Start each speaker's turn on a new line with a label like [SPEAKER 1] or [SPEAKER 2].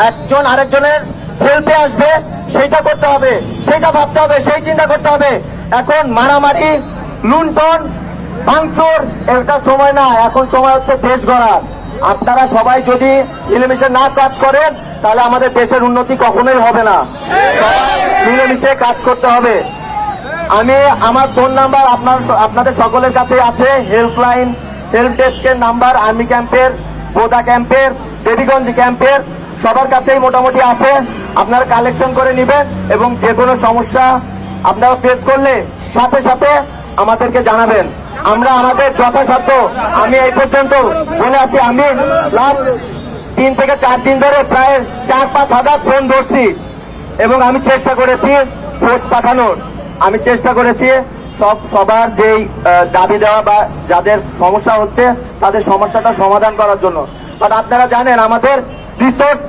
[SPEAKER 1] একজন আরেকজনের হেল্পে আসবে, সেইটা করতে হবে, সেইটা ভাবতে হবে, সেই চিন্তা করতে হবে। এখন মারামারি, লুণ্ঠন, ভাঙচুর এটা সময় না, এখন সময় হচ্ছে দেশ গড়ার। আপনারা সবাই যদি মিলেমিশে না কাজ করেন তাহলে আমাদের দেশের উন্নতি কখনোই হবে না। সবাই মিলেমিশে কাজ করতে হবে। আমি আমার ফোন নাম্বার আপনাদের সকলের কাছে আছে, হেল্পলাইন, হেল্প ডেস্কের নাম্বার আর্মি ক্যাম্পের, বোদা ক্যাম্পের, দেবীগঞ্জ ক্যাম্পের সবার কাছেই মোটামুটি আছে। আপনারা কালেকশন করে নেবেন এবং যে কোনো সমস্যা আপনারা ফেস করলে সাথে সাথে আমাদেরকে জানাবেন। আমরা আমাদের যথাসাধ্য, আমি এই পর্যন্ত বলে আছি, আমি লাস্ট 3 থেকে 4 দিন ধরে প্রায় 4-5 হাজার ফোন ধরছি এবং আমি চেষ্টা করেছি ফোর্স পাঠানোর। আমি চেষ্টা করেছি সবার যেই দাবি দেওয়া বা যাদের সমস্যা হচ্ছে তাদের সমস্যাটা সমাধান করার জন্য। বাট আপনারা জানেন আমাদের রিসোর্স